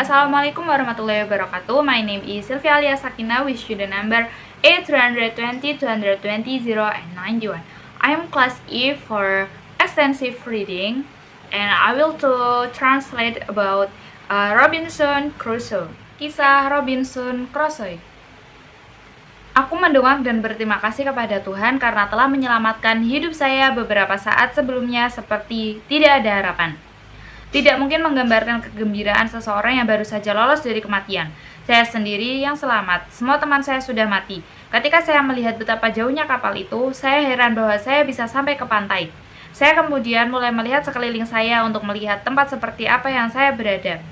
Assalamualaikum warahmatullahi wabarakatuh. My name is Sylvia Alia Sakina with student number A320, 220, and 91. I am class E for extensive reading and I will to translate about Robinson Crusoe. Kisah Robinson Crusoe. Aku mendongak dan berterima kasih kepada Tuhan karena telah menyelamatkan hidup saya beberapa saat sebelumnya seperti tidak ada harapan. Tidak mungkin menggambarkan kegembiraan seseorang yang baru saja lolos dari kematian. Saya sendiri yang selamat, semua teman saya sudah mati. Ketika saya melihat betapa jauhnya kapal itu, saya heran bahwa saya bisa sampai ke pantai. Saya kemudian mulai melihat sekeliling saya untuk melihat tempat seperti apa yang saya berada.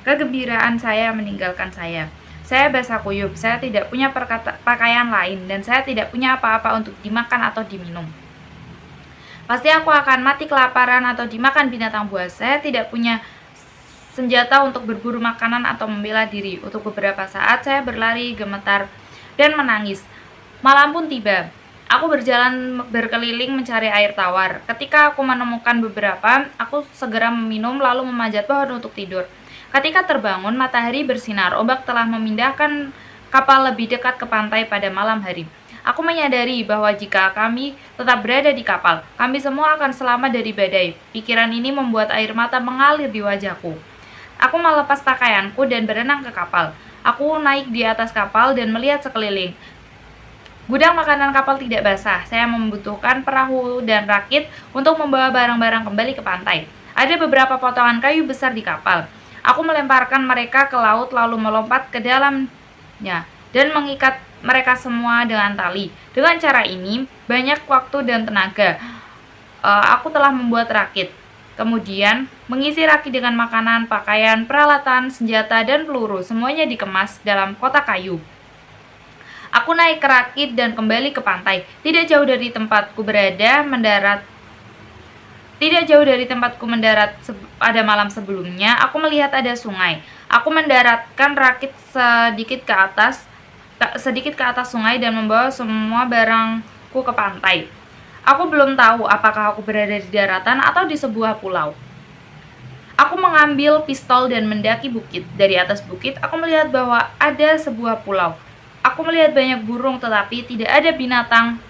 Kegembiraan saya meninggalkan saya. Saya basah kuyup, saya tidak punya pakaian lain, dan saya tidak punya apa-apa untuk dimakan atau diminum. Pasti aku akan mati kelaparan atau dimakan binatang buas. Saya tidak punya senjata untuk berburu makanan atau membela diri. Untuk beberapa saat saya berlari, gemetar, dan menangis. Malam pun tiba. Aku berjalan berkeliling mencari air tawar. Ketika aku menemukan beberapa, aku segera meminum lalu memanjat pohon untuk tidur. Ketika terbangun, matahari bersinar. Ombak telah memindahkan kapal lebih dekat ke pantai pada malam hari. Aku menyadari bahwa jika kami tetap berada di kapal, kami semua akan selamat dari badai. Pikiran ini membuat air mata mengalir di wajahku. Aku melepas pakaianku dan berenang ke kapal. Aku naik di atas kapal dan melihat sekeliling. Gudang makanan kapal tidak basah. Saya membutuhkan perahu dan rakit untuk membawa barang-barang kembali ke pantai. Ada beberapa potongan kayu besar di kapal. Aku melemparkan mereka ke laut lalu melompat ke dalamnya dan mengikat mereka semua dengan tali. Dengan cara ini, banyak waktu dan tenaga. Aku telah membuat rakit. Kemudian, mengisi rakit dengan makanan, pakaian, peralatan, senjata, dan peluru. Semuanya dikemas dalam kotak kayu. Aku naik ke rakit dan kembali ke pantai. Tidak jauh dari tempatku mendarat pada malam sebelumnya, aku melihat ada sungai. Aku mendaratkan rakit sedikit ke atas sungai dan membawa semua barangku ke pantai. Aku belum tahu apakah aku berada di daratan atau di sebuah pulau. Aku mengambil pistol dan mendaki bukit. Dari atas bukit, aku melihat bahwa ada sebuah pulau. Aku melihat banyak burung tetapi tidak ada binatang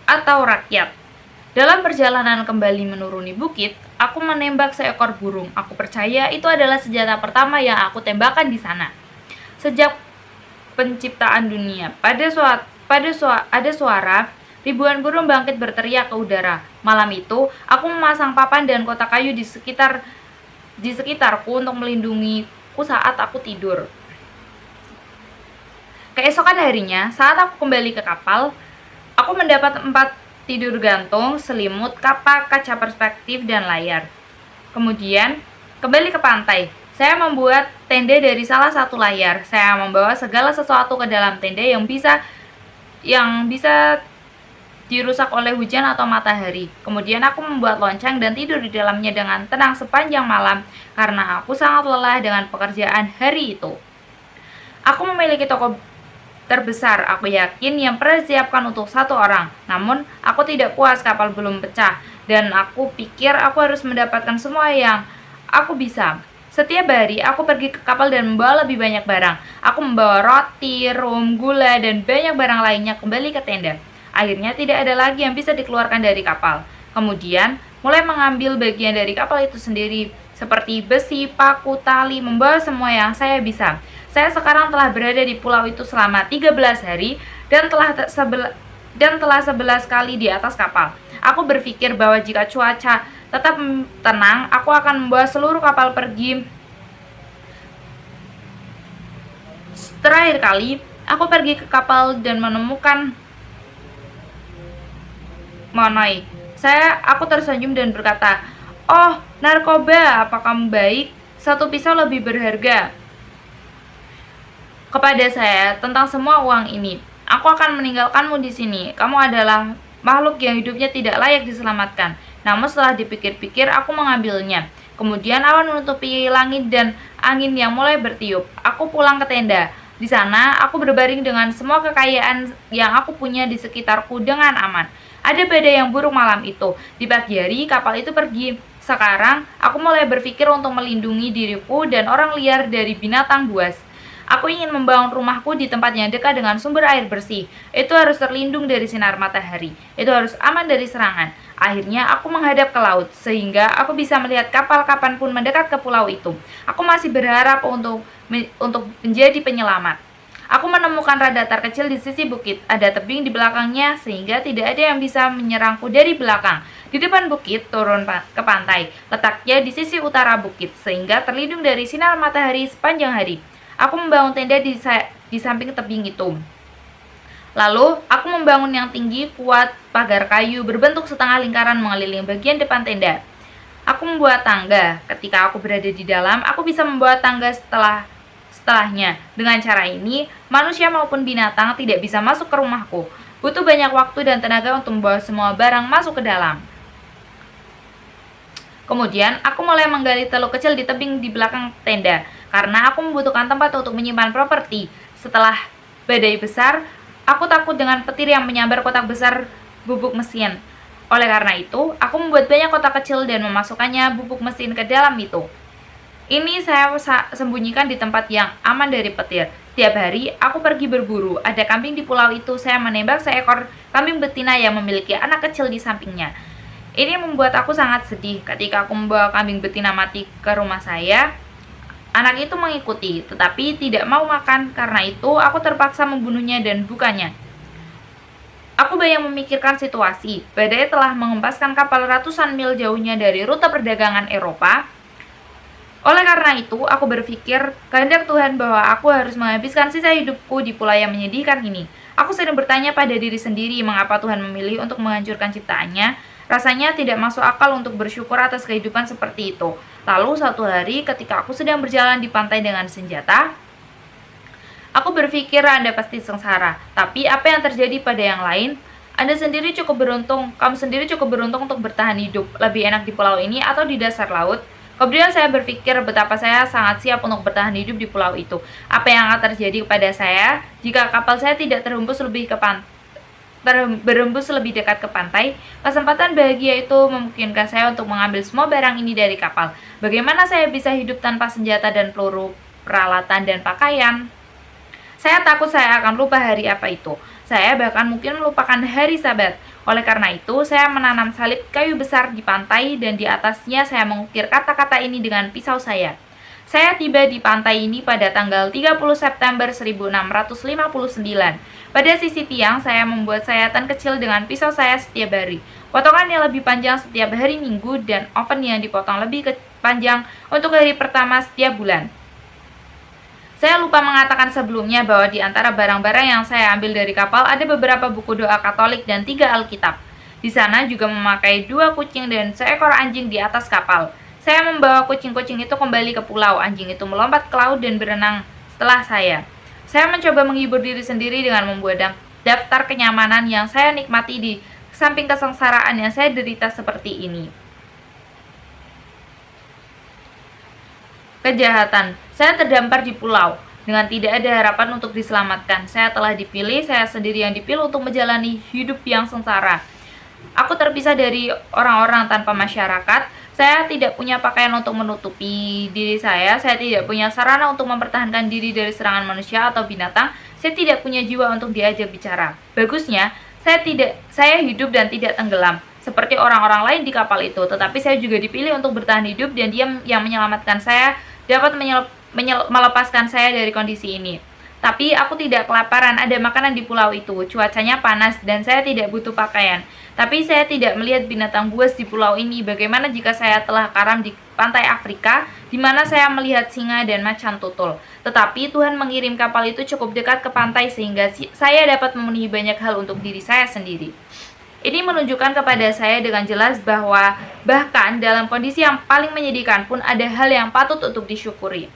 atau rakyat. Dalam perjalanan kembali menuruni bukit, aku menembak seekor burung. Aku percaya itu adalah senjata pertama yang aku tembakan di sana. Sejak penciptaan dunia, ada suara ribuan burung bangkit berteriak ke udara. Malam itu, aku memasang papan dan kotak kayu di sekitarku untuk melindungiku saat aku tidur. Keesokan harinya, saat aku kembali ke kapal, aku mendapat 4 tidur gantung, selimut, kapak, kaca perspektif, dan layar. Kemudian, kembali ke pantai. Saya membuat tenda dari salah satu layar. Saya membawa segala sesuatu ke dalam tenda yang bisa dirusak oleh hujan atau matahari. Kemudian aku membuat lonceng dan tidur di dalamnya dengan tenang sepanjang malam karena aku sangat lelah dengan pekerjaan hari itu. Aku memiliki toko terbesar, aku yakin, yang pernah disiapkan untuk 1 orang. Namun, aku tidak puas, kapal belum pecah, dan aku pikir aku harus mendapatkan semua yang aku bisa. Setiap hari, aku pergi ke kapal dan membawa lebih banyak barang. Aku membawa roti, rum, gula, dan banyak barang lainnya kembali ke tenda. Akhirnya, tidak ada lagi yang bisa dikeluarkan dari kapal. Kemudian, mulai mengambil bagian dari kapal itu sendiri, seperti besi, paku, tali, membawa semua yang saya bisa. Saya sekarang telah berada di pulau itu selama 13 hari dan telah 11 kali di atas kapal. Aku berpikir bahwa jika cuaca tetap tenang, aku akan membawa seluruh kapal pergi. Terakhir kali, aku pergi ke kapal dan menemukan Monoi. Aku tersenyum dan berkata, "Oh, narkoba, apa kamu baik? 1 pisau lebih berharga kepada saya tentang semua uang ini. Aku akan meninggalkanmu di sini. Kamu adalah makhluk yang hidupnya tidak layak diselamatkan." Namun setelah dipikir-pikir, aku mengambilnya. Kemudian awan menutupi langit dan angin yang mulai bertiup. Aku pulang ke tenda. Di sana, aku berbaring dengan semua kekayaan yang aku punya di sekitarku dengan aman. Ada badai yang buruk malam itu. Di pagi hari, kapal itu pergi. Sekarang, aku mulai berpikir untuk melindungi diriku dan orang liar dari binatang buas. Aku ingin membangun rumahku di tempat yang dekat dengan sumber air bersih. Itu harus terlindung dari sinar matahari. Itu harus aman dari serangan. Akhirnya aku menghadap ke laut, sehingga aku bisa melihat kapal kapanpun mendekat ke pulau itu. Aku masih berharap untuk menjadi penyelamat. Aku menemukan radatar kecil di sisi bukit. Ada tebing di belakangnya, sehingga tidak ada yang bisa menyerangku dari belakang. Di depan bukit, turun ke pantai. Letaknya di sisi utara bukit, sehingga terlindung dari sinar matahari sepanjang hari. Aku membangun tenda di samping tebing itu. Lalu, aku membangun yang tinggi, kuat, pagar kayu berbentuk setengah lingkaran mengelilingi bagian depan tenda. Aku membuat tangga. Ketika aku berada di dalam, aku bisa membuat tangga setelahnya. Dengan cara ini, manusia maupun binatang tidak bisa masuk ke rumahku. Butuh banyak waktu dan tenaga untuk membawa semua barang masuk ke dalam. Kemudian, aku mulai menggali teluk kecil di tebing di belakang tenda, karena aku membutuhkan tempat untuk menyimpan properti. Setelah badai besar, aku takut dengan petir yang menyambar kotak besar bubuk mesin. Oleh karena itu, aku membuat banyak kotak kecil dan memasukkannya bubuk mesin ke dalam itu. Ini saya sembunyikan di tempat yang aman dari petir. Setiap hari, aku pergi berburu. Ada kambing di pulau itu, saya menembak seekor kambing betina yang memiliki anak kecil di sampingnya. Ini membuat aku sangat sedih. Ketika aku membawa kambing betina mati ke rumah saya, anak itu mengikuti, tetapi tidak mau makan. Karena itu, aku terpaksa membunuhnya dan bukannya. Aku banyak memikirkan situasi. Badai telah mengempaskan kapal ratusan mil jauhnya dari rute perdagangan Eropa. Oleh karena itu, aku berpikir, kehendak Tuhan bahwa aku harus menghabiskan sisa hidupku di pulau yang menyedihkan ini. Aku sering bertanya pada diri sendiri mengapa Tuhan memilih untuk menghancurkan ciptaannya. Rasanya tidak masuk akal untuk bersyukur atas kehidupan seperti itu. Lalu suatu hari ketika aku sedang berjalan di pantai dengan senjata, aku berpikir Anda pasti sengsara. Tapi apa yang terjadi pada yang lain? Anda sendiri cukup beruntung, kamu sendiri cukup beruntung untuk bertahan hidup. Lebih enak di pulau ini atau di dasar laut? Kemudian saya berpikir betapa saya sangat siap untuk bertahan hidup di pulau itu. Apa yang akan terjadi kepada saya jika kapal saya tidak berembus lebih dekat ke pantai? Kesempatan bahagia itu memungkinkan saya untuk mengambil semua barang ini dari kapal. Bagaimana saya bisa hidup tanpa senjata dan peluru, peralatan, dan pakaian? Saya takut saya akan lupa hari apa itu. Saya bahkan mungkin melupakan hari Sabat. Oleh karena itu, saya menanam salib kayu besar di pantai dan di atasnya saya mengukir kata-kata ini dengan pisau saya. Saya tiba di pantai ini pada tanggal 30 September 1659. Pada sisi tiang, saya membuat sayatan kecil dengan pisau saya setiap hari. Potongan yang lebih panjang setiap hari Minggu dan oven yang dipotong lebih panjang untuk hari pertama setiap bulan. Saya lupa mengatakan sebelumnya bahwa di antara barang-barang yang saya ambil dari kapal ada beberapa buku doa Katolik dan 3 Alkitab. Di sana juga memakai 2 kucing dan seekor anjing di atas kapal. Saya membawa kucing-kucing itu kembali ke pulau. Anjing itu melompat ke laut dan berenang setelah saya. Saya mencoba menghibur diri sendiri dengan membuat daftar kenyamanan yang saya nikmati di samping kesengsaraan yang saya derita seperti ini. Kejahatan. Saya terdampar di pulau dengan tidak ada harapan untuk diselamatkan. Saya telah dipilih, saya sendiri yang dipilih untuk menjalani hidup yang sengsara. Aku terpisah dari orang-orang tanpa masyarakat. Saya tidak punya pakaian untuk menutupi diri saya tidak punya sarana untuk mempertahankan diri dari serangan manusia atau binatang, saya tidak punya jiwa untuk diajak bicara. Bagusnya, saya hidup dan tidak tenggelam, seperti orang-orang lain di kapal itu, tetapi saya juga dipilih untuk bertahan hidup dan dia yang menyelamatkan saya dapat melepaskan saya dari kondisi ini. Tapi aku tidak kelaparan, ada makanan di pulau itu, cuacanya panas dan saya tidak butuh pakaian. Tapi saya tidak melihat binatang buas di pulau ini. Bagaimana jika saya telah karam di pantai Afrika, di mana saya melihat singa dan macan tutul? Tetapi Tuhan mengirim kapal itu cukup dekat ke pantai sehingga saya dapat memenuhi banyak hal untuk diri saya sendiri. Ini menunjukkan kepada saya dengan jelas bahwa bahkan dalam kondisi yang paling menyedihkan pun ada hal yang patut untuk disyukuri.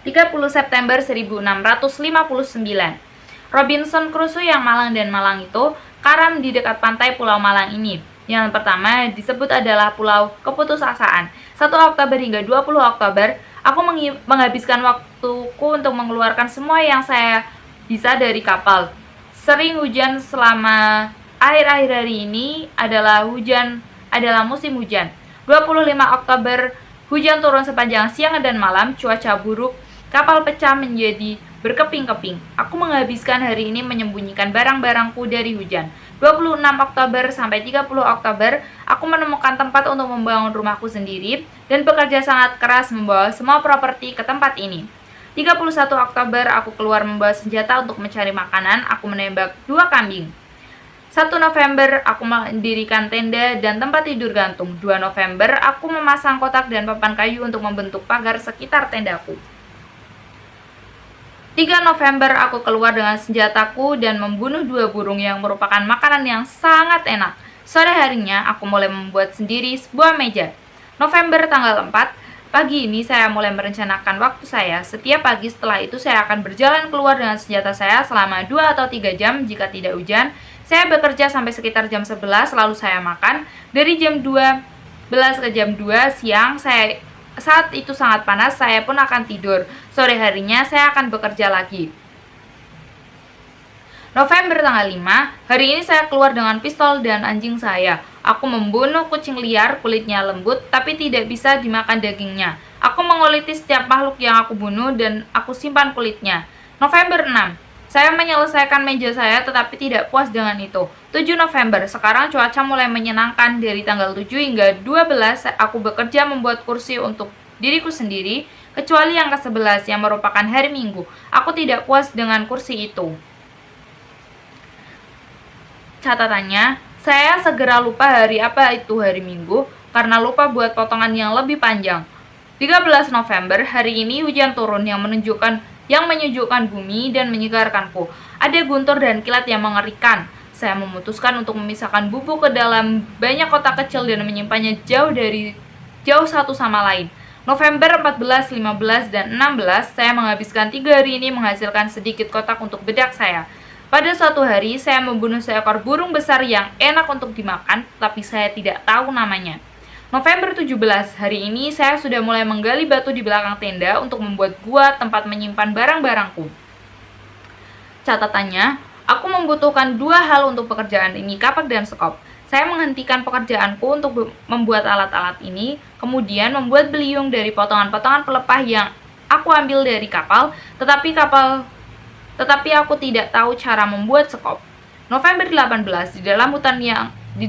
30 September 1659. Robinson Crusoe yang malang dan malang itu karam di dekat pantai Pulau Malang ini. Yang pertama disebut adalah Pulau Keputusasaan. 1 Oktober hingga 20 Oktober, aku menghabiskan waktuku untuk mengeluarkan semua yang saya bisa dari kapal. sering hujan selama akhir-akhir hari ini adalah musim hujan. 25 Oktober, hujan turun sepanjang siang dan malam, cuaca buruk, kapal pecah menjadi berkeping-keping. Aku menghabiskan hari ini menyembunyikan barang-barangku dari hujan. 26 Oktober sampai 30 Oktober, aku menemukan tempat untuk membangun rumahku sendiri dan bekerja sangat keras membawa semua properti ke tempat ini. 31 Oktober, aku keluar membawa senjata untuk mencari makanan. Aku menembak 2 kambing. 1 November, aku mendirikan tenda dan tempat tidur gantung. 2 November, aku memasang kotak dan papan kayu untuk membentuk pagar sekitar tendaku. 3 November, aku keluar dengan senjataku dan membunuh 2 burung yang merupakan makanan yang sangat enak. Sore harinya, aku mulai membuat sendiri sebuah meja. November tanggal 4, pagi ini saya mulai merencanakan waktu saya. Setiap pagi setelah itu saya akan berjalan keluar dengan senjata saya selama 2 atau 3 jam jika tidak hujan. Saya bekerja sampai sekitar jam 11, lalu saya makan. Dari jam 12 ke jam 2 siang, saat itu sangat panas, saya pun akan tidur. Sore harinya saya akan bekerja lagi. November tanggal 5, hari ini saya keluar dengan pistol dan anjing saya. Aku membunuh kucing liar, kulitnya lembut, tapi tidak bisa dimakan dagingnya. Aku menguliti setiap makhluk yang aku bunuh dan aku simpan kulitnya. November 6, saya menyelesaikan meja saya tetapi tidak puas dengan itu. 7 November, sekarang cuaca mulai menyenangkan. Dari tanggal 7 hingga 12, aku bekerja membuat kursi untuk diriku sendiri, kecuali yang ke-11 yang merupakan hari Minggu. Aku tidak puas dengan kursi itu. Catatannya, saya segera lupa hari apa itu hari Minggu karena lupa buat potongan yang lebih panjang. 13 November, hari ini hujan turun yang menyejukkan bumi dan menyegarkanku. Ada guntur dan kilat yang mengerikan. Saya memutuskan untuk memisahkan bubuk ke dalam banyak kotak kecil dan menyimpannya jauh satu sama lain. November 14, 15, dan 16, saya menghabiskan 3 hari ini menghasilkan sedikit kotak untuk bedak saya. Pada suatu hari, saya membunuh seekor burung besar yang enak untuk dimakan, tapi saya tidak tahu namanya. November 17, hari ini saya sudah mulai menggali batu di belakang tenda untuk membuat gua tempat menyimpan barang-barangku. Catatannya, aku membutuhkan 2 hal untuk pekerjaan ini, kapak dan sekop. Saya menghentikan pekerjaanku untuk membuat alat-alat ini, kemudian membuat beliung dari potongan-potongan pelepah yang aku ambil dari kapal, tetapi aku tidak tahu cara membuat sekop. November 18, di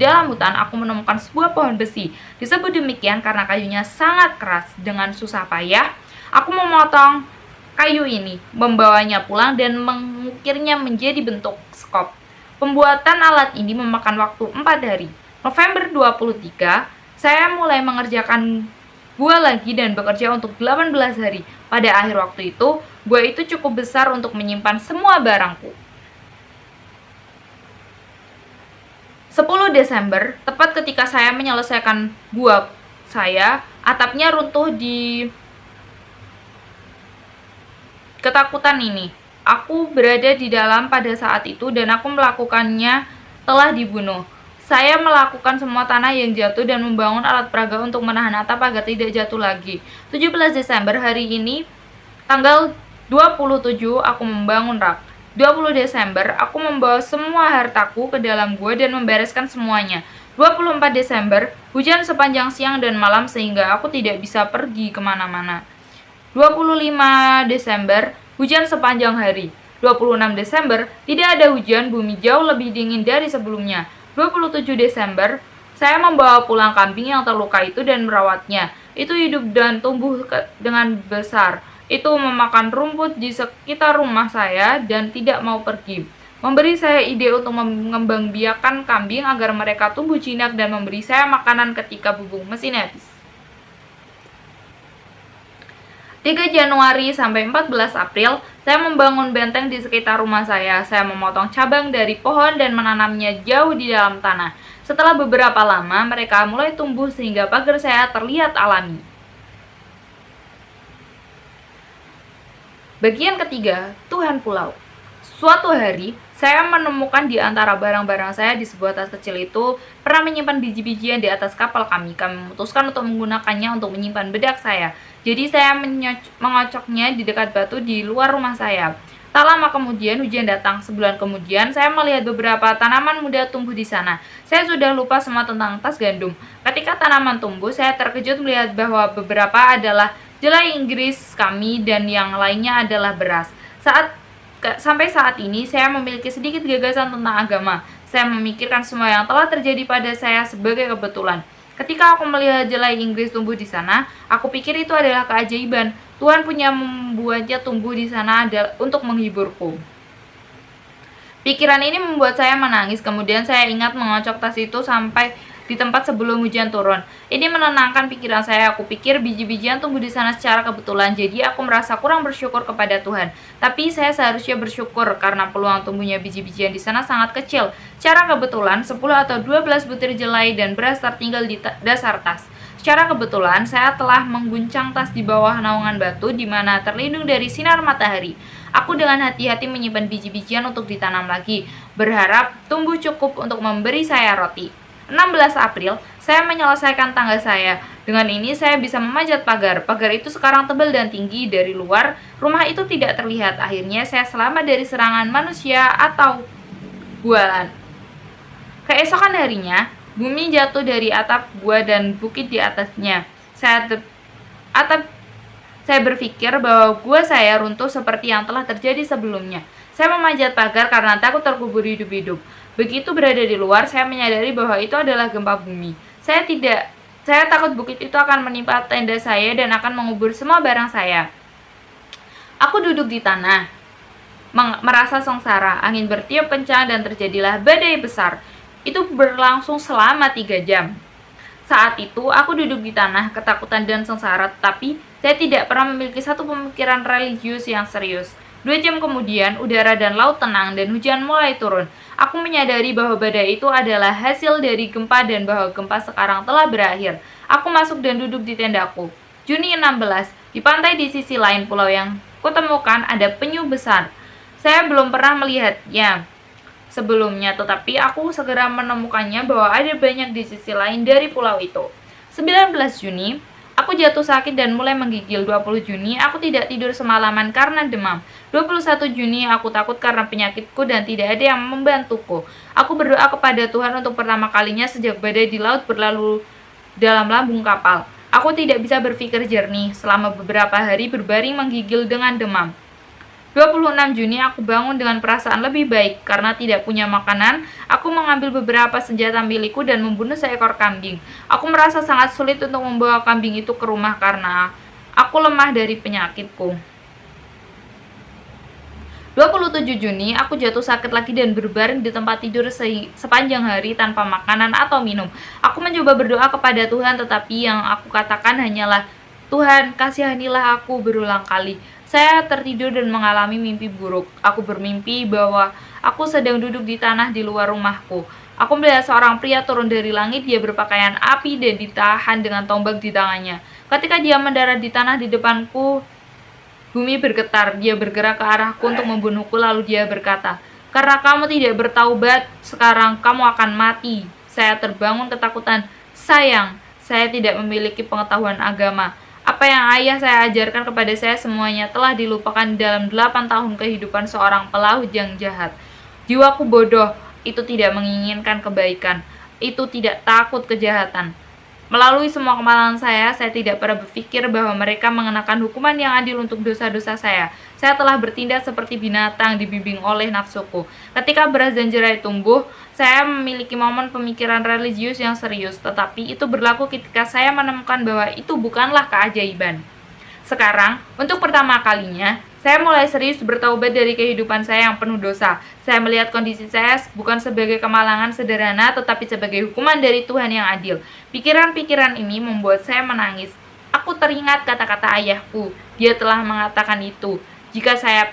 dalam hutan aku menemukan sebuah pohon besi. Disebut demikian karena kayunya sangat keras. Dengan susah payah, aku memotong kayu ini, membawanya pulang dan mengukirnya menjadi bentuk sekop. Pembuatan alat ini memakan waktu 4 hari. November 23, saya mulai mengerjakan gua lagi dan bekerja untuk 18 hari. Pada akhir waktu itu, gua itu cukup besar untuk menyimpan semua barangku. 10 Desember, tepat ketika saya menyelesaikan gua saya, atapnya runtuh di ketakutan ini. Aku berada di dalam pada saat itu dan aku melakukannya telah dibunuh. Saya melakukan semua tanah yang jatuh dan membangun alat peraga untuk menahan atap agar tidak jatuh lagi. 17 Desember, hari ini, tanggal 27, aku membangun rak. 20 Desember, aku membawa semua hartaku ke dalam gua dan membereskan semuanya. 24 Desember, hujan sepanjang siang dan malam sehingga aku tidak bisa pergi kemana-mana. 25 Desember, hujan sepanjang hari. 26 Desember, tidak ada hujan, bumi jauh lebih dingin dari sebelumnya. 27 Desember, saya membawa pulang kambing yang terluka itu dan merawatnya. Itu hidup dan tumbuh dengan besar. Itu memakan rumput di sekitar rumah saya dan tidak mau pergi. Memberi saya ide untuk mengembangbiakan kambing agar mereka tumbuh jinak dan memberi saya makanan ketika bubuk mesin habis. 3 Januari sampai 14 April, saya membangun benteng di sekitar rumah saya. Saya memotong cabang dari pohon dan menanamnya jauh di dalam tanah. Setelah beberapa lama, mereka mulai tumbuh sehingga pagar saya terlihat alami. Bagian ketiga, Tuhan Pulau. Suatu hari, saya menemukan di antara barang-barang saya di sebuah tas kecil itu pernah menyimpan biji-bijian di atas kapal kami. Kami memutuskan untuk menggunakannya untuk menyimpan bedak saya. Jadi saya mengocoknya di dekat batu di luar rumah saya. Tak lama kemudian hujan datang. Sebulan kemudian saya melihat beberapa tanaman muda tumbuh di sana. Saya sudah lupa semua tentang tas gandum. Ketika tanaman tumbuh, saya terkejut melihat bahwa beberapa adalah jelai Inggris kami dan yang lainnya adalah beras. Sampai saat ini saya memiliki sedikit gagasan tentang agama. Saya memikirkan semua yang telah terjadi pada saya sebagai kebetulan. Ketika aku melihat jelai Inggris tumbuh di sana, aku pikir itu adalah keajaiban. Tuhan punya membuatnya tumbuh di sana untuk menghiburku. Pikiran ini membuat saya menangis. Kemudian saya ingat mengocok tas itu sampai di tempat sebelum hujan turun. Ini menenangkan pikiran saya. Aku pikir biji-bijian tumbuh di sana secara kebetulan, jadi aku merasa kurang bersyukur kepada Tuhan. Tapi saya seharusnya bersyukur karena peluang tumbuhnya biji-bijian di sana sangat kecil. Secara kebetulan, 10 atau 12 butir jelai dan beras tertinggal di dasar tas. Secara kebetulan, saya telah mengguncang tas di bawah naungan batu di mana terlindung dari sinar matahari. Aku dengan hati-hati menyimpan biji-bijian untuk ditanam lagi, berharap tumbuh cukup untuk memberi saya roti. 16 April, saya menyelesaikan tangga saya. Dengan ini saya bisa memanjat pagar. Pagar itu sekarang tebal dan tinggi. Dari luar, rumah itu tidak terlihat. Akhirnya saya selamat dari serangan manusia atau bualan. Keesokan harinya, bumi jatuh dari atap gua dan bukit di atasnya. Saya berpikir bahwa gua saya runtuh seperti yang telah terjadi sebelumnya. Saya memanjat pagar karena takut terkubur hidup-hidup. Begitu berada di luar, saya menyadari bahwa itu adalah gempa bumi. Saya takut bukit itu akan menimpa tenda saya dan akan mengubur semua barang saya. Aku duduk di tanah, merasa sengsara. Angin bertiup kencang dan terjadilah badai besar. Itu berlangsung selama 3 jam. Saat itu, aku duduk di tanah, ketakutan dan sengsara, tetapi saya tidak pernah memiliki satu pemikiran religius yang serius. 2 jam kemudian, udara dan laut tenang dan hujan mulai turun. Aku menyadari bahwa badai itu adalah hasil dari gempa dan bahwa gempa sekarang telah berakhir. Aku masuk dan duduk di tendaku. Juni 16, di pantai di sisi lain pulau yang kutemukan ada penyu besar. Saya belum pernah melihatnya sebelumnya, tetapi aku segera menemukannya bahwa ada banyak di sisi lain dari pulau itu. 19 Juni, aku jatuh sakit dan mulai menggigil. 20 Juni, aku tidak tidur semalaman karena demam. 21 Juni, aku takut karena penyakitku dan tidak ada yang membantuku. Aku berdoa kepada Tuhan untuk pertama kalinya sejak badai di laut berlalu dalam lambung kapal. Aku tidak bisa berpikir jernih selama beberapa hari berbaring menggigil dengan demam. 26 Juni, aku bangun dengan perasaan lebih baik. Karena tidak punya makanan, aku mengambil beberapa senjata milikku dan membunuh seekor kambing. Aku merasa sangat sulit untuk membawa kambing itu ke rumah karena aku lemah dari penyakitku. 27 Juni, aku jatuh sakit lagi dan berbaring di tempat tidur sepanjang hari tanpa makanan atau minum. Aku mencoba berdoa kepada Tuhan, tetapi yang aku katakan hanyalah, "Tuhan, kasihanilah aku," berulang kali. Saya tertidur dan mengalami mimpi buruk. Aku bermimpi bahwa aku sedang duduk di tanah di luar rumahku. Aku melihat seorang pria turun dari langit. Dia berpakaian api dan ditahan dengan tombak di tangannya. Ketika dia mendarat di tanah di depanku, bumi bergetar. Dia bergerak ke arahku untuk membunuhku, lalu dia berkata, "Karena kamu tidak bertaubat, sekarang kamu akan mati." Saya terbangun ketakutan. Sayang, saya tidak memiliki pengetahuan agama. Apa yang ayah saya ajarkan kepada saya semuanya telah dilupakan dalam 8 tahun kehidupan seorang pelaut yang jahat. Jiwaku bodoh, itu tidak menginginkan kebaikan, itu tidak takut kejahatan. Melalui semua kemalangan saya tidak pernah berpikir bahwa mereka mengenakan hukuman yang adil untuk dosa-dosa saya. Saya telah bertindak seperti binatang dibimbing oleh nafsuku. Ketika beras dan jerai tumbuh, saya memiliki momen pemikiran religius yang serius, tetapi itu berlaku ketika saya menemukan bahwa itu bukanlah keajaiban. Sekarang, untuk pertama kalinya, saya mulai serius bertaubat dari kehidupan saya yang penuh dosa. Saya melihat kondisi saya bukan sebagai kemalangan sederhana, tetapi sebagai hukuman dari Tuhan yang adil. Pikiran-pikiran ini membuat saya menangis. Aku teringat kata-kata ayahku. Dia telah mengatakan itu. Jika saya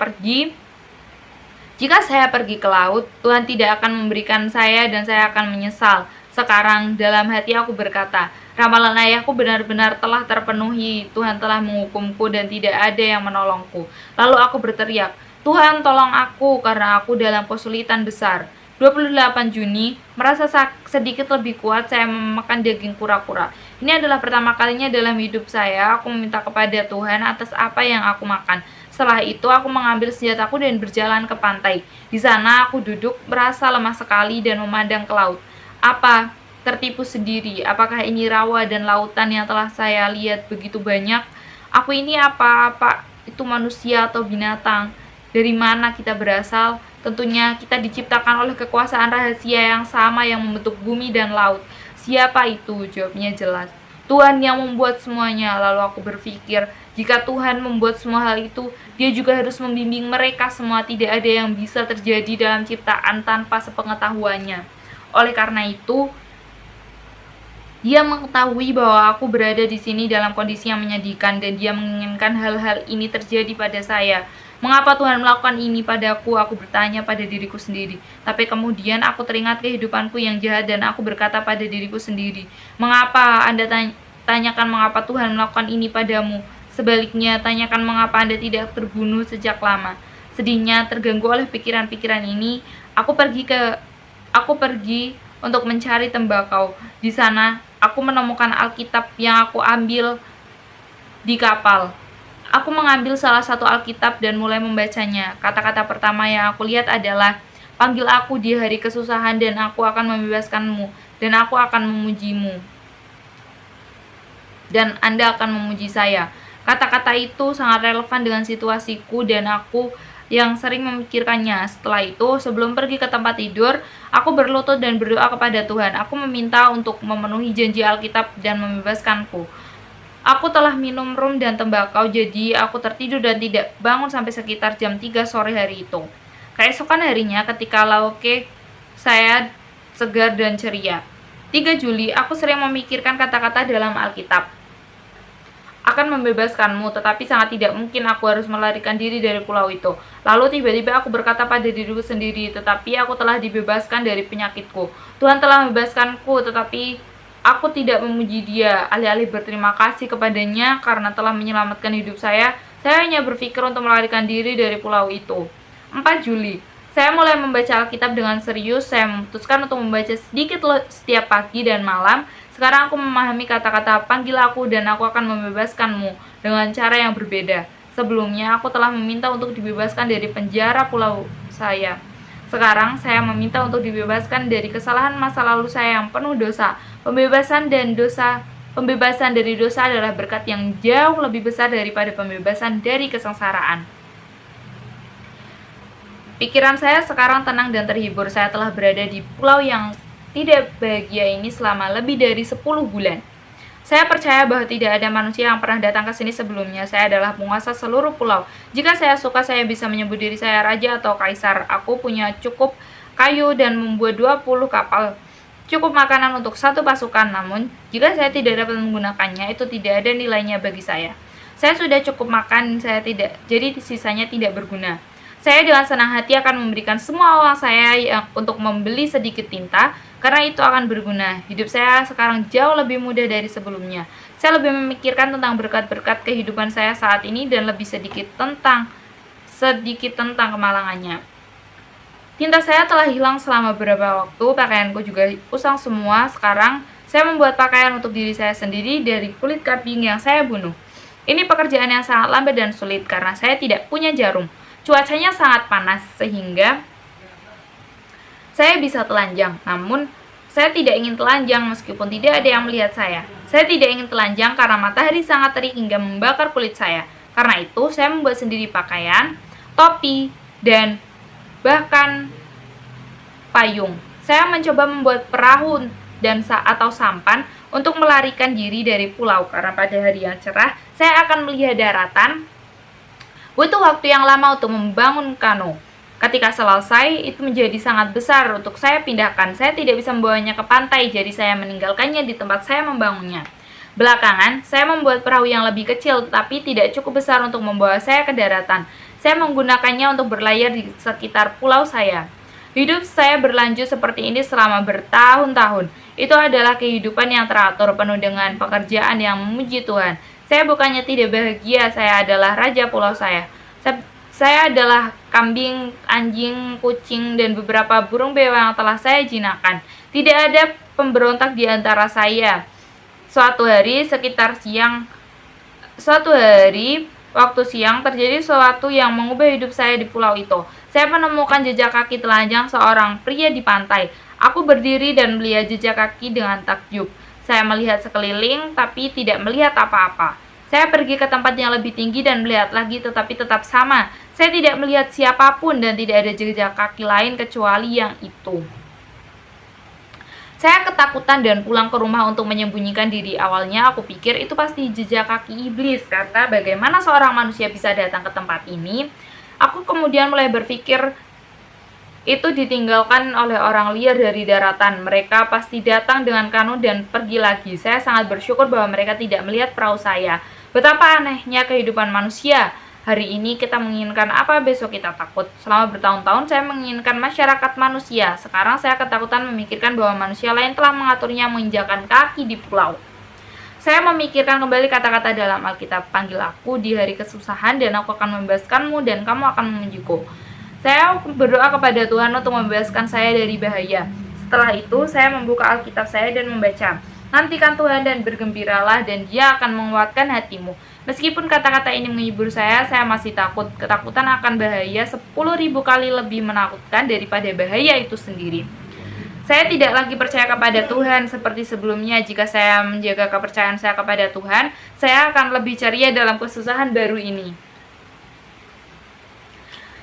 pergi ke laut, Tuhan tidak akan memberikan saya dan saya akan menyesal. Sekarang dalam hati aku berkata, ramalan ayahku benar-benar telah terpenuhi. Tuhan telah menghukumku dan tidak ada yang menolongku. Lalu aku berteriak, "Tuhan, tolong aku karena aku dalam kesulitan besar." 28 Juni, merasa sedikit lebih kuat, saya memakan daging kura-kura. Ini adalah pertama kalinya dalam hidup saya aku meminta kepada Tuhan atas apa yang aku makan. Setelah itu aku mengambil senjataku dan berjalan ke pantai. Di sana aku duduk merasa lemah sekali dan memandang ke laut. Apa? Tertipu sendiri. Apakah ini rawa dan lautan yang telah saya lihat begitu banyak? Aku ini apa itu manusia atau binatang? Dari mana kita berasal? Tentunya kita diciptakan oleh kekuasaan rahasia yang sama yang membentuk bumi dan laut. Siapa itu? Jawabnya jelas. Tuhan yang membuat semuanya. Lalu aku berpikir, jika Tuhan membuat semua hal itu, Dia juga harus membimbing mereka semua. Tidak ada yang bisa terjadi dalam ciptaan tanpa sepengetahuannya. Oleh karena itu, Dia mengetahui bahwa aku berada di sini dalam kondisi yang menyedihkan dan Dia menginginkan hal-hal ini terjadi pada saya. Mengapa Tuhan melakukan ini padaku? Aku bertanya pada diriku sendiri. Tapi kemudian aku teringat kehidupanku yang jahat dan aku berkata pada diriku sendiri, "Mengapa Anda tanyakan mengapa Tuhan melakukan ini padamu? Sebaliknya, tanyakan mengapa Anda tidak terbunuh sejak lama." Sedihnya, terganggu oleh pikiran-pikiran ini, aku pergi untuk mencari tembakau. Di sana, aku menemukan Alkitab yang aku ambil di kapal. Aku mengambil salah satu Alkitab dan mulai membacanya. Kata-kata pertama yang aku lihat adalah, "Panggil aku di hari kesusahan dan aku akan membebaskanmu, dan aku akan memujimu. Dan Anda akan memuji saya." Kata-kata itu sangat relevan dengan situasiku dan aku yang sering memikirkannya. Setelah itu, sebelum pergi ke tempat tidur, aku berlutut dan berdoa kepada Tuhan. Aku meminta untuk memenuhi janji Alkitab dan membebaskanku. Aku telah minum rum dan tembakau, jadi aku tertidur dan tidak bangun sampai sekitar jam 3 sore hari itu. Keesokan harinya, ketika lauke, saya segar dan ceria. 3 Juli, aku sering memikirkan kata-kata dalam Alkitab. Akan membebaskanmu, tetapi sangat tidak mungkin aku harus melarikan diri dari pulau itu. Lalu tiba-tiba aku berkata pada diriku sendiri, tetapi aku telah dibebaskan dari penyakitku. Tuhan telah membebaskanku, tetapi aku tidak memuji Dia. Alih-alih berterima kasih kepadanya karena telah menyelamatkan hidup saya hanya berpikir untuk melarikan diri dari pulau itu. 4 Juli, saya mulai membaca Alkitab dengan serius. Saya memutuskan untuk membaca sedikit setiap pagi dan malam. Sekarang aku memahami kata-kata "panggil aku dan aku akan membebaskanmu" dengan cara yang berbeda. Sebelumnya, aku telah meminta untuk dibebaskan dari penjara pulau saya. Sekarang, saya meminta untuk dibebaskan dari kesalahan masa lalu saya yang penuh dosa. Pembebasan dari dosa adalah berkat yang jauh lebih besar daripada pembebasan dari kesengsaraan. Pikiran saya sekarang tenang dan terhibur. Saya telah berada di pulau yang tidak bahagia ini selama lebih dari 10 bulan. Saya percaya bahwa tidak ada manusia yang pernah datang ke sini sebelumnya. Saya adalah penguasa seluruh pulau. Jika saya suka, saya bisa menyebut diri saya raja atau kaisar. Aku punya cukup kayu dan membuat 20 kapal. Cukup makanan untuk satu pasukan, namun jika saya tidak dapat menggunakannya, itu tidak ada nilainya bagi saya. Saya sudah cukup makan, jadi sisanya tidak berguna. Saya dengan senang hati akan memberikan semua uang saya untuk membeli sedikit tinta, karena itu akan berguna. Hidup saya sekarang jauh lebih mudah dari sebelumnya. Saya lebih memikirkan tentang berkat-berkat kehidupan saya saat ini dan lebih sedikit tentang kemalangannya. Tinta saya telah hilang selama beberapa waktu, pakaianku juga usang semua. Sekarang, saya membuat pakaian untuk diri saya sendiri dari kulit kambing yang saya bunuh. Ini pekerjaan yang sangat lambat dan sulit karena saya tidak punya jarum. Cuacanya sangat panas sehingga saya bisa telanjang, namun saya tidak ingin telanjang meskipun tidak ada yang melihat saya. Saya tidak ingin telanjang karena matahari sangat terik hingga membakar kulit saya. Karena itu, saya membuat sendiri pakaian, topi, dan bahkan payung. Saya mencoba membuat perahu atau sampan untuk melarikan diri dari pulau karena pada hari yang cerah saya akan melihat daratan. Butuh waktu yang lama untuk membangun kano. Ketika selesai, itu menjadi sangat besar untuk saya pindahkan. Saya tidak bisa membawanya ke pantai, jadi saya meninggalkannya di tempat saya membangunnya. Belakangan, saya membuat perahu yang lebih kecil, tapi tidak cukup besar untuk membawa saya ke daratan. Saya menggunakannya untuk berlayar di sekitar pulau saya. Hidup saya berlanjut seperti ini selama bertahun-tahun. Itu adalah kehidupan yang teratur, penuh dengan pekerjaan yang memuji Tuhan. Saya bukannya tidak bahagia, saya adalah raja pulau saya. Saya adalah kambing, anjing, kucing, dan beberapa burung beo yang telah saya jinakkan. Tidak ada pemberontak di antara saya. Suatu hari Waktu siang, terjadi sesuatu yang mengubah hidup saya di pulau itu. Saya menemukan jejak kaki telanjang seorang pria di pantai. Aku berdiri dan melihat jejak kaki dengan takjub. Saya melihat sekeliling, tapi tidak melihat apa-apa. Saya pergi ke tempat yang lebih tinggi dan melihat lagi, tetapi tetap sama. Saya tidak melihat siapapun dan tidak ada jejak kaki lain kecuali yang itu. Saya ketakutan dan pulang ke rumah untuk menyembunyikan diri. Awalnya aku pikir itu pasti jejak kaki iblis, karena bagaimana seorang manusia bisa datang ke tempat ini. Aku kemudian mulai berpikir itu ditinggalkan oleh orang liar dari daratan. Mereka pasti datang dengan kanu dan pergi lagi. Saya sangat bersyukur bahwa mereka tidak melihat perahu saya. Betapa anehnya kehidupan manusia. Hari ini kita menginginkan apa, besok kita takut. Selama bertahun-tahun saya menginginkan masyarakat manusia. Sekarang saya ketakutan memikirkan bahwa manusia lain telah mengaturnya menginjakan kaki di pulau. Saya memikirkan kembali kata-kata dalam Alkitab, panggil aku di hari kesusahan dan aku akan membebaskanmu dan kamu akan memujiku. Saya berdoa kepada Tuhan untuk membebaskan saya dari bahaya. Setelah itu, saya membuka Alkitab saya dan membaca. Nantikan Tuhan dan bergembiralah dan Dia akan menguatkan hatimu. Meskipun kata-kata ini menghibur saya masih takut. Ketakutan akan bahaya 10.000 kali lebih menakutkan daripada bahaya itu sendiri. Saya tidak lagi percaya kepada Tuhan seperti sebelumnya. Jika saya menjaga kepercayaan saya kepada Tuhan, saya akan lebih ceria dalam kesusahan baru ini.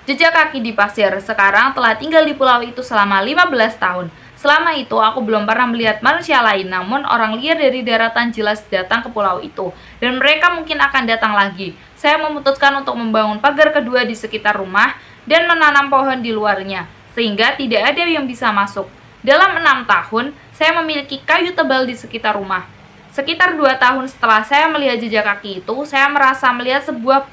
Jejak kaki di pasir. Sekarang telah tinggal di pulau itu selama 15 tahun. Selama itu aku belum pernah melihat manusia lain, namun orang liar dari daratan jelas datang ke pulau itu, dan mereka mungkin akan datang lagi. Saya memutuskan untuk membangun pagar kedua di sekitar rumah dan menanam pohon di luarnya, sehingga tidak ada yang bisa masuk. Dalam 6 tahun, saya memiliki kayu tebal di sekitar rumah. Sekitar 2 tahun setelah saya melihat jejak kaki itu, saya merasa melihat sebuah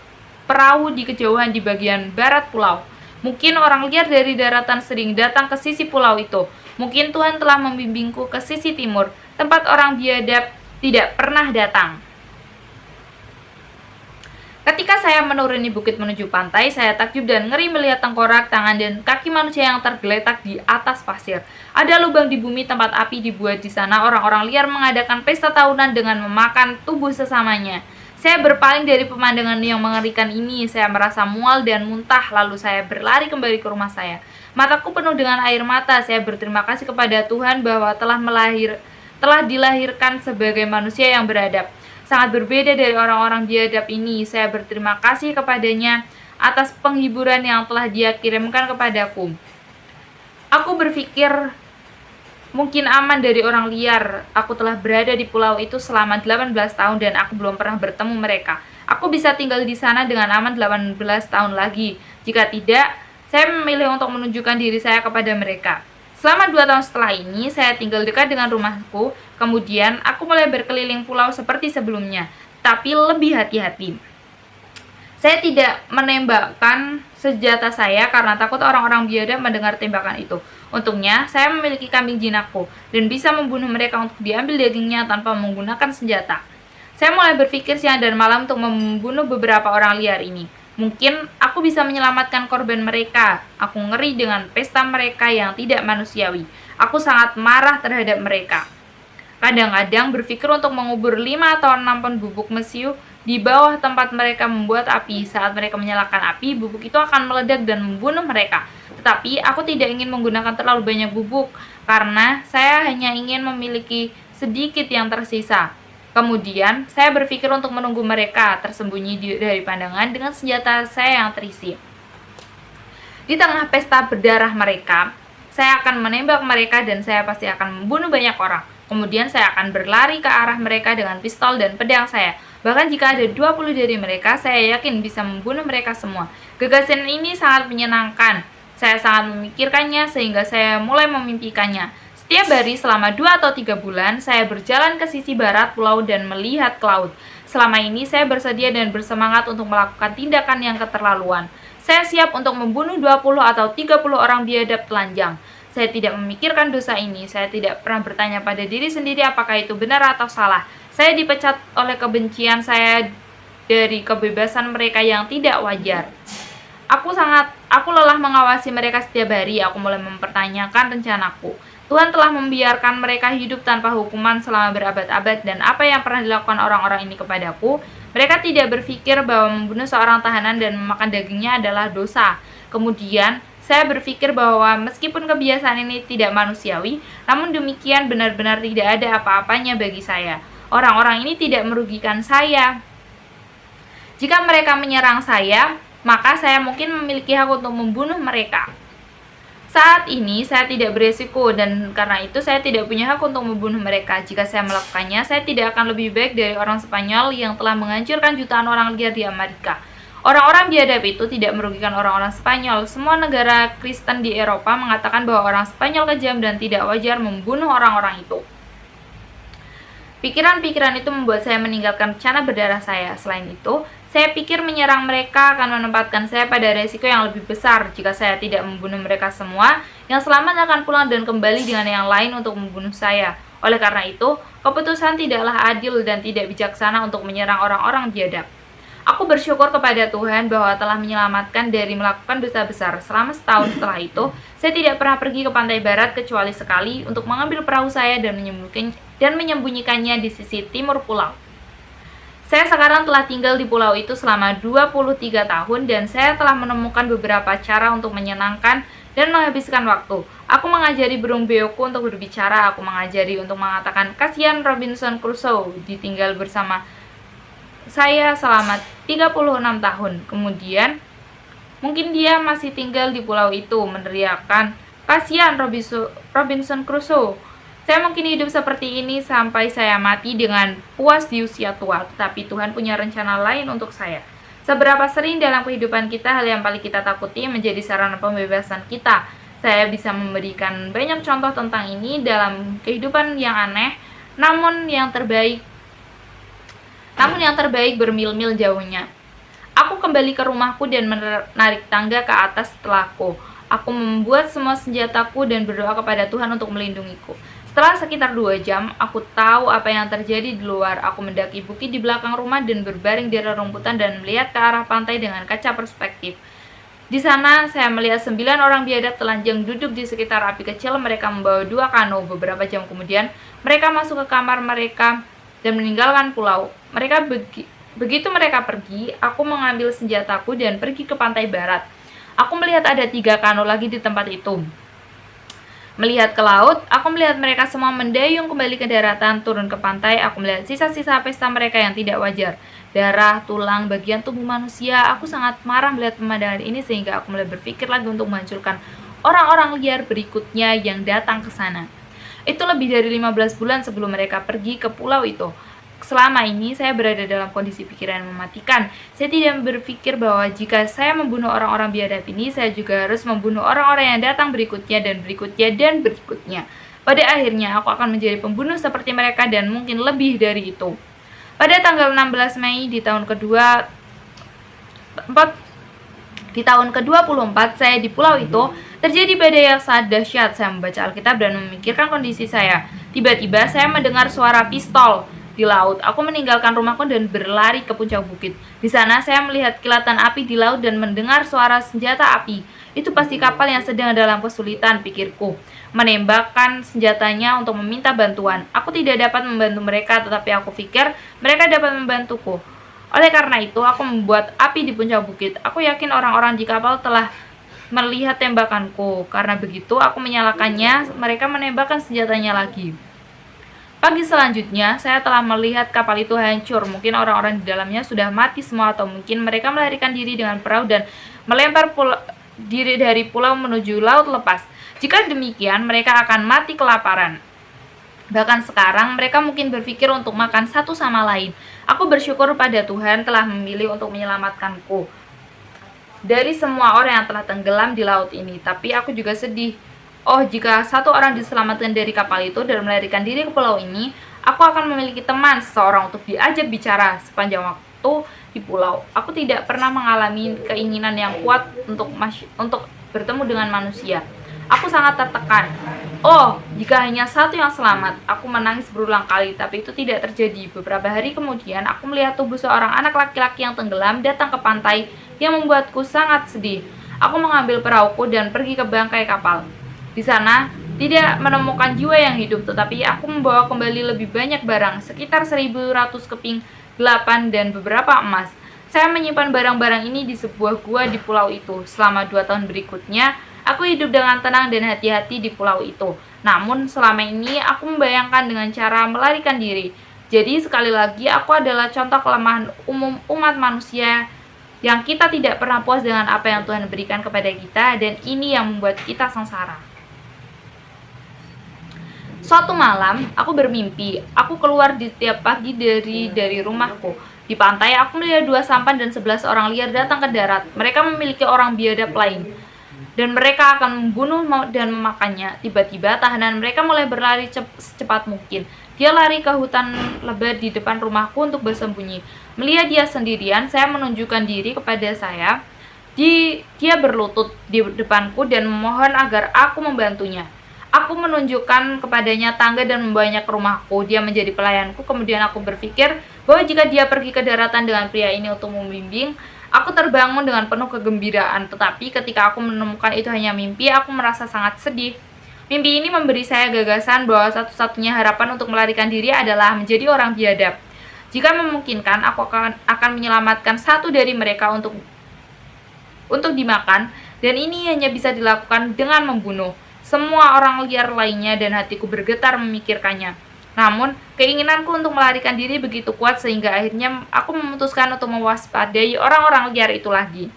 perahu di kejauhan di bagian barat pulau. Mungkin orang liar dari daratan sering datang ke sisi pulau itu. Mungkin Tuhan telah membimbingku ke sisi timur, tempat orang biadab tidak pernah datang. Ketika saya menuruni bukit menuju pantai, saya takjub dan ngeri melihat tengkorak, tangan, dan kaki manusia yang tergeletak di atas pasir. Ada lubang di bumi tempat api dibuat di sana. Orang-orang liar mengadakan pesta tahunan dengan memakan tubuh sesamanya. Saya berpaling dari pemandangan yang mengerikan ini. Saya merasa mual dan muntah, lalu saya berlari kembali ke rumah saya. Mataku penuh dengan air mata. Saya berterima kasih kepada Tuhan bahwa telah dilahirkan sebagai manusia yang beradab. Sangat berbeda dari orang-orang biadab ini. Saya berterima kasih kepadanya atas penghiburan yang telah Dia kirimkan kepadaku. Aku berpikir mungkin aman dari orang liar. Aku telah berada di pulau itu selama 18 tahun dan aku belum pernah bertemu mereka. Aku bisa tinggal di sana dengan aman 18 tahun lagi. Jika tidak, saya memilih untuk menunjukkan diri saya kepada mereka. Selama 2 tahun setelah ini, saya tinggal dekat dengan rumahku. Kemudian, aku mulai berkeliling pulau seperti sebelumnya, tapi lebih hati-hati. Saya tidak menembakkan senjata saya karena takut orang-orang biadab mendengar tembakan itu. Untungnya, saya memiliki kambing jinakku dan bisa membunuh mereka untuk diambil dagingnya tanpa menggunakan senjata. Saya mulai berpikir siang dan malam untuk membunuh beberapa orang liar ini. Mungkin aku bisa menyelamatkan korban mereka. Aku ngeri dengan pesta mereka yang tidak manusiawi. Aku sangat marah terhadap mereka. Kadang-kadang berpikir untuk mengubur 5 atau 6 pon bubuk mesiu di bawah tempat mereka membuat api. Saat mereka menyalakan api, bubuk itu akan meledak dan membunuh mereka. Tetapi aku tidak ingin menggunakan terlalu banyak bubuk, karena saya hanya ingin memiliki sedikit yang tersisa. Kemudian, saya berpikir untuk menunggu mereka tersembunyi dari pandangan dengan senjata saya yang terisi. Di tengah pesta berdarah mereka, saya akan menembak mereka dan saya pasti akan membunuh banyak orang. Kemudian saya akan berlari ke arah mereka dengan pistol dan pedang saya. Bahkan jika ada 20 dari mereka, saya yakin bisa membunuh mereka semua. Gagasan ini sangat menyenangkan. Saya sangat memikirkannya sehingga saya mulai memimpikannya. Setiap hari selama 2 atau 3 bulan, saya berjalan ke sisi barat pulau dan melihat ke laut. Selama ini saya bersedia dan bersemangat untuk melakukan tindakan yang keterlaluan. Saya siap untuk membunuh 20 atau 30 orang biadab telanjang. Saya tidak memikirkan dosa ini. Saya tidak pernah bertanya pada diri sendiri apakah itu benar atau salah. Saya dipecat oleh kebencian saya dari kebebasan mereka yang tidak wajar. Aku lelah mengawasi mereka setiap hari. Aku mulai mempertanyakan rencanaku. Tuhan telah membiarkan mereka hidup tanpa hukuman selama berabad-abad, dan apa yang pernah dilakukan orang-orang ini kepadaku? Mereka tidak berpikir bahwa membunuh seorang tahanan dan memakan dagingnya adalah dosa. Kemudian, saya berpikir bahwa meskipun kebiasaan ini tidak manusiawi, namun demikian benar-benar tidak ada apa-apanya bagi saya. Orang-orang ini tidak merugikan saya. Jika mereka menyerang saya, maka saya mungkin memiliki hak untuk membunuh mereka. Saat ini saya tidak beresiko dan karena itu saya tidak punya hak untuk membunuh mereka. Jika saya melakukannya, saya tidak akan lebih baik dari orang Spanyol yang telah menghancurkan jutaan orang liar di Amerika. Orang-orang biadab itu tidak merugikan orang-orang Spanyol. Semua negara Kristen di Eropa mengatakan bahwa orang Spanyol kejam dan tidak wajar membunuh orang-orang itu. Pikiran-pikiran itu membuat saya meninggalkan rencana berdarah saya. Selain itu, saya pikir menyerang mereka akan menempatkan saya pada resiko yang lebih besar. Jika saya tidak membunuh mereka semua, yang selamat akan pulang dan kembali dengan yang lain untuk membunuh saya. Oleh karena itu, keputusan tidaklah adil dan tidak bijaksana untuk menyerang orang-orang biadab. Aku bersyukur kepada Tuhan bahwa telah menyelamatkan dari melakukan dosa besar. Selama setahun setelah itu, saya tidak pernah pergi ke pantai barat kecuali sekali untuk mengambil perahu saya dan menyembunyikannya di sisi timur pulau. Saya sekarang telah tinggal di pulau itu selama 23 tahun dan saya telah menemukan beberapa cara untuk menyenangkan dan menghabiskan waktu. Aku mengajari burung beoku untuk berbicara, aku mengajari untuk mengatakan kasihan Robinson Crusoe ditinggal bersama saya selama 36 tahun. Kemudian, mungkin dia masih tinggal di pulau itu meneriakkan kasihan Robinson Crusoe. Saya mungkin hidup seperti ini sampai saya mati dengan puas di usia tua, tetapi Tuhan punya rencana lain untuk saya. Seberapa sering dalam kehidupan kita hal yang paling kita takuti menjadi sarana pembebasan kita. Saya bisa memberikan banyak contoh tentang ini dalam kehidupan yang aneh, namun yang terbaik bermil-mil jauhnya. Aku kembali ke rumahku dan menarik tangga ke atas setelahku. Aku membuat semua senjataku dan berdoa kepada Tuhan untuk melindungiku. Setelah sekitar 2 jam, aku tahu apa yang terjadi di luar. Aku mendaki bukit di belakang rumah dan berbaring di rerumputan dan melihat ke arah pantai dengan kaca perspektif. Di sana, saya melihat 9 orang biadab telanjang duduk di sekitar api kecil. Mereka membawa 2 kano. Beberapa jam kemudian, mereka masuk ke kamar mereka dan meninggalkan pulau. Begitu mereka pergi, aku mengambil senjataku dan pergi ke pantai barat. Aku melihat ada 3 kano lagi di tempat itu. Melihat ke laut, aku melihat mereka semua mendayung kembali ke daratan, turun ke pantai. Aku melihat sisa-sisa pesta mereka yang tidak wajar. Darah, tulang, bagian tubuh manusia. Aku sangat marah melihat pemandangan ini sehingga aku mulai berpikir lagi untuk menghancurkan orang-orang liar berikutnya yang datang ke sana. Itu lebih dari 15 bulan sebelum mereka pergi ke pulau itu. Selama ini saya berada dalam kondisi pikiran yang mematikan. Saya tidak berpikir bahwa jika saya membunuh orang-orang biadab ini, saya juga harus membunuh orang-orang yang datang berikutnya dan berikutnya dan berikutnya. Pada akhirnya aku akan menjadi pembunuh seperti mereka dan mungkin lebih dari itu. Pada tanggal 16 Mei di tahun ke-24 saya di pulau itu, terjadi badai yang sangat dahsyat. Saya membaca Alkitab dan memikirkan kondisi saya. Tiba-tiba saya mendengar suara pistol di laut. Aku meninggalkan rumahku dan berlari ke puncak bukit. Di sana saya melihat kilatan api di laut dan mendengar suara senjata api. Itu pasti kapal yang sedang dalam kesulitan, pikirku. Menembakkan senjatanya untuk meminta bantuan. Aku tidak dapat membantu mereka, tetapi aku pikir mereka dapat membantuku. Oleh karena itu, aku membuat api di puncak bukit. Aku yakin orang-orang di kapal telah melihat tembakanku. Karena begitu, aku menyalakannya, mereka menembakkan senjatanya lagi. Pagi selanjutnya, saya telah melihat kapal itu hancur. Mungkin orang-orang di dalamnya sudah mati semua, atau mungkin mereka melarikan diri dengan perahu dan melempar diri dari pulau menuju laut lepas. Jika demikian, mereka akan mati kelaparan. Bahkan sekarang, mereka mungkin berpikir untuk makan satu sama lain. Aku bersyukur pada Tuhan telah memilih untuk menyelamatkanku dari semua orang yang telah tenggelam di laut ini. Tapi aku juga sedih. Oh, jika satu orang diselamatkan dari kapal itu dan melarikan diri ke pulau ini, aku akan memiliki teman, seseorang untuk diajak bicara sepanjang waktu di pulau. Aku tidak pernah mengalami keinginan yang kuat untuk bertemu dengan manusia. Aku sangat tertekan. Oh, jika hanya satu yang selamat. Aku menangis berulang kali, tapi itu tidak terjadi. Beberapa hari kemudian, aku melihat tubuh seorang anak laki-laki yang tenggelam datang ke pantai yang membuatku sangat sedih. Aku mengambil perahuku dan pergi ke bangkai kapal. Di sana, tidak menemukan jiwa yang hidup, tetapi aku membawa kembali lebih banyak barang, sekitar 1.100 keping 8, dan beberapa emas. Saya menyimpan barang-barang ini di sebuah gua di pulau itu. Selama 2 tahun berikutnya, aku hidup dengan tenang dan hati-hati di pulau itu. Namun, selama ini aku membayangkan dengan cara melarikan diri. Jadi, sekali lagi, aku adalah contoh kelemahan umum umat manusia yang kita tidak pernah puas dengan apa yang Tuhan berikan kepada kita, dan ini yang membuat kita sengsara. Suatu malam, aku bermimpi. Aku keluar di tiap pagi dari rumahku. Di pantai, aku melihat 2 sampan dan 11 orang liar datang ke darat. Mereka memiliki orang biadab lain, dan mereka akan membunuh dan memakannya. Tiba-tiba, tahanan mereka mulai berlari secepat mungkin. Dia lari ke hutan lebat di depan rumahku untuk bersembunyi. Melihat dia sendirian, saya menunjukkan diri kepada saya. Dia berlutut di depanku dan memohon agar aku membantunya. Aku menunjukkan kepadanya tangga dan membawanya ke rumahku. Dia menjadi pelayanku. Kemudian aku berpikir bahwa jika dia pergi ke daratan dengan pria ini untuk membimbing, aku terbangun dengan penuh kegembiraan. Tetapi ketika aku menemukan itu hanya mimpi, aku merasa sangat sedih. Mimpi ini memberi saya gagasan bahwa satu-satunya harapan untuk melarikan diri adalah menjadi orang biadab. Jika memungkinkan, aku akan menyelamatkan satu dari mereka untuk dimakan, dan ini hanya bisa dilakukan dengan membunuh semua orang liar lainnya, dan hatiku bergetar memikirkannya. Namun, keinginanku untuk melarikan diri begitu kuat sehingga akhirnya aku memutuskan untuk mewaspadai orang-orang liar itu lagi.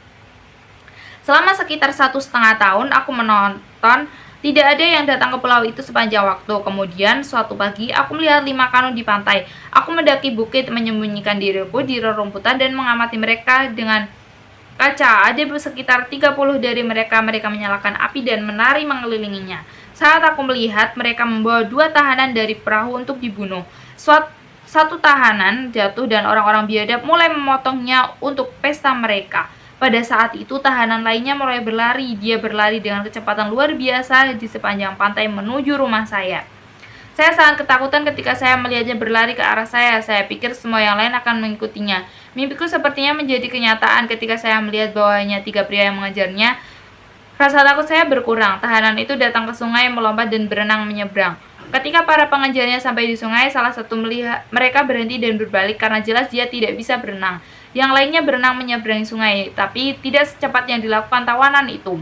Selama sekitar 1,5 tahun, aku menonton tidak ada yang datang ke pulau itu sepanjang waktu. Kemudian, suatu pagi, aku melihat 5 kano di pantai. Aku mendaki bukit, menyembunyikan diriku di rerumputan dan mengamati mereka dengan kaca. Ada sekitar 30 dari mereka. Mereka menyalakan api dan menari mengelilinginya. Saat aku melihat, mereka membawa 2 tahanan dari perahu untuk dibunuh. Satu tahanan jatuh dan orang-orang biadab mulai memotongnya untuk pesta mereka. Pada saat itu, tahanan lainnya mulai berlari. Dia berlari dengan kecepatan luar biasa di sepanjang pantai menuju rumah saya. Saya sangat ketakutan ketika saya melihatnya berlari ke arah saya. Saya pikir semua yang lain akan mengikutinya. Mimpiku sepertinya menjadi kenyataan ketika saya melihat bahwa hanya 3 pria yang mengejarnya. Rasa takut saya berkurang. Tahanan itu datang ke sungai, melompat dan berenang menyeberang. Ketika para pengejarnya sampai di sungai, salah satu mereka berhenti dan berbalik karena jelas dia tidak bisa berenang. Yang lainnya berenang menyeberangi sungai, tapi tidak secepat yang dilakukan tawanan itu.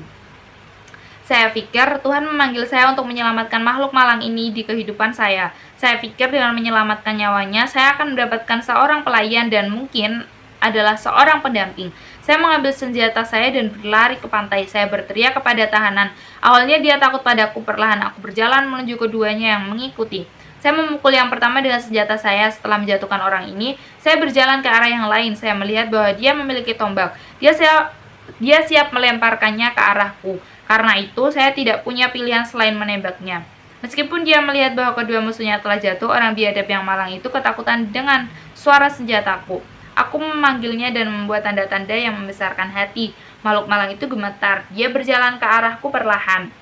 Saya pikir Tuhan memanggil saya untuk menyelamatkan makhluk malang ini di kehidupan saya. Saya pikir dengan menyelamatkan nyawanya, saya akan mendapatkan seorang pelayan dan mungkin adalah seorang pendamping. Saya mengambil senjata saya dan berlari ke pantai. Saya berteriak kepada tahanan. Awalnya dia takut padaku. Perlahan aku berjalan menuju keduanya yang mengikuti. Saya memukul yang pertama dengan senjata saya. Setelah menjatuhkan orang ini, saya berjalan ke arah yang lain. Saya melihat bahwa dia memiliki tombak. Dia siap melemparkannya ke arahku. Karena itu, saya tidak punya pilihan selain menembaknya. Meskipun dia melihat bahwa kedua musuhnya telah jatuh, orang biadab yang malang itu ketakutan dengan suara senjataku. Aku memanggilnya dan membuat tanda-tanda yang membesarkan hati. Makhluk malang itu gemetar. Dia berjalan ke arahku perlahan.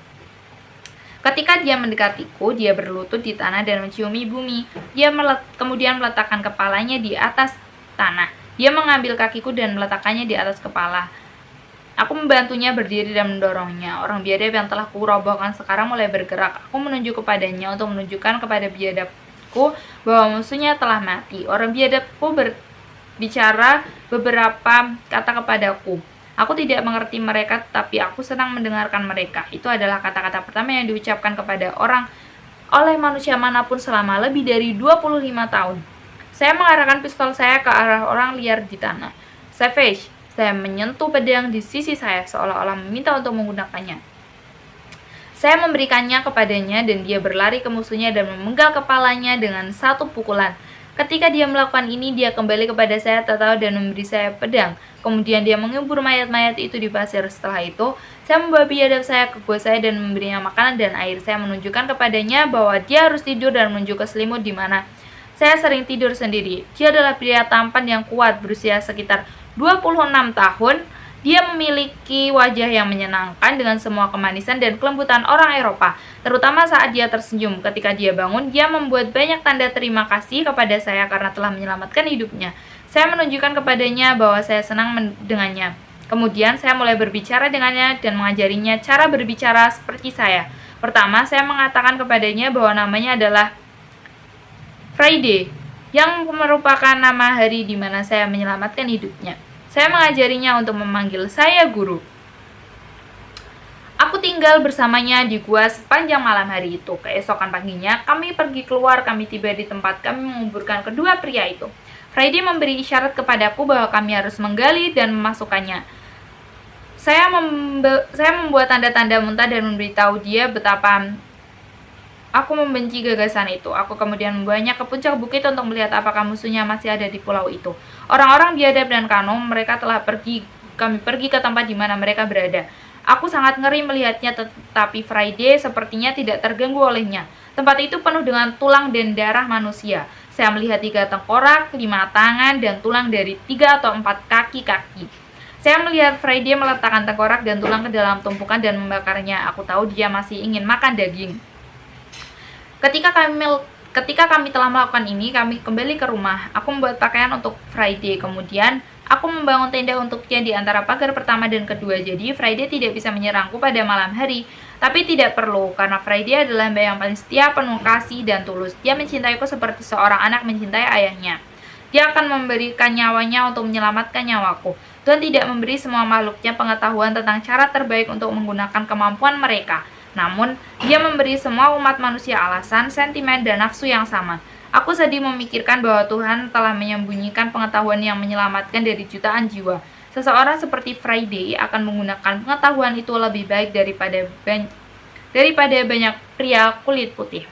Ketika dia mendekatiku, dia berlutut di tanah dan menciumi bumi. Dia kemudian meletakkan kepalanya di atas tanah. Dia mengambil kakiku dan meletakkannya di atas kepala. Aku membantunya berdiri dan mendorongnya. Orang biadab yang telah kurobohkan sekarang mulai bergerak. Aku menunjuk kepadanya untuk menunjukkan kepada biadabku bahwa musuhnya telah mati. Orang biadabku berbicara beberapa kata kepadaku. Aku tidak mengerti mereka, tapi aku senang mendengarkan mereka. Itu adalah kata-kata pertama yang diucapkan kepada orang oleh manusia manapun selama lebih dari 25 tahun. Saya mengarahkan pistol saya ke arah orang liar di tanah. Savage, saya menyentuh pedang di sisi saya seolah-olah meminta untuk menggunakannya. Saya memberikannya kepadanya dan dia berlari ke musuhnya dan memenggal kepalanya dengan satu pukulan. Ketika dia melakukan ini, dia kembali kepada saya tertawa dan memberi saya pedang. Kemudian dia mengubur mayat-mayat itu di pasir. Setelah itu, saya membawa biadab saya ke gua saya dan memberinya makanan dan air. Saya menunjukkan kepadanya bahwa dia harus tidur dan menuju ke selimut di mana saya sering tidur sendiri. Dia adalah pria tampan yang kuat, berusia sekitar 26 tahun. Dia memiliki wajah yang menyenangkan dengan semua kemanisan dan kelembutan orang Eropa, terutama saat dia tersenyum. Ketika dia bangun, dia membuat banyak tanda terima kasih kepada saya karena telah menyelamatkan hidupnya. Saya menunjukkan kepadanya bahwa saya senang dengannya. Kemudian saya mulai berbicara dengannya dan mengajarinya cara berbicara seperti saya. Pertama, saya mengatakan kepadanya bahwa namanya adalah Friday. yang merupakan nama hari di mana saya menyelamatkan hidupnya. Saya mengajarinya untuk memanggil saya guru. Aku tinggal bersamanya di gua sepanjang malam hari itu. Keesokan paginya, kami pergi keluar, kami tiba di tempat kami menguburkan kedua pria itu. Friday memberi isyarat kepadaku bahwa kami harus menggali dan memasukkannya. Saya membuat tanda-tanda muntah dan memberitahu dia betapa aku membenci gagasan itu. Aku kemudian membawanya ke puncak bukit untuk melihat apakah musuhnya masih ada di pulau itu. Orang-orang biadab dan kanom, mereka telah pergi. Kami pergi ke tempat di mana mereka berada. Aku sangat ngeri melihatnya, tetapi Friday sepertinya tidak terganggu olehnya. Tempat itu penuh dengan tulang dan darah manusia. Saya melihat 3 tengkorak, 5 tangan, dan tulang dari 3 atau 4 kaki-kaki. Saya melihat Friday meletakkan tengkorak dan tulang ke dalam tumpukan dan membakarnya. Aku tahu dia masih ingin makan daging. Ketika kami telah melakukan ini, kami kembali ke rumah. Aku membuat pakaian untuk Friday. Kemudian, aku membangun tenda untuknya di antara pagar pertama dan kedua. Jadi, Friday tidak bisa menyerangku pada malam hari. Tapi tidak perlu, karena Friday adalah hamba yang paling setia, penuh kasih, dan tulus. Dia mencintaiku seperti seorang anak mencintai ayahnya. Dia akan memberikan nyawanya untuk menyelamatkan nyawaku. Tuhan tidak memberi semua makhluknya pengetahuan tentang cara terbaik untuk menggunakan kemampuan mereka. Namun, dia memberi semua umat manusia alasan, sentimen, dan nafsu yang sama. Aku sedih memikirkan bahwa Tuhan telah menyembunyikan pengetahuan yang menyelamatkan dari jutaan jiwa. Seseorang seperti Friday akan menggunakan pengetahuan itu lebih baik daripada banyak pria kulit putih.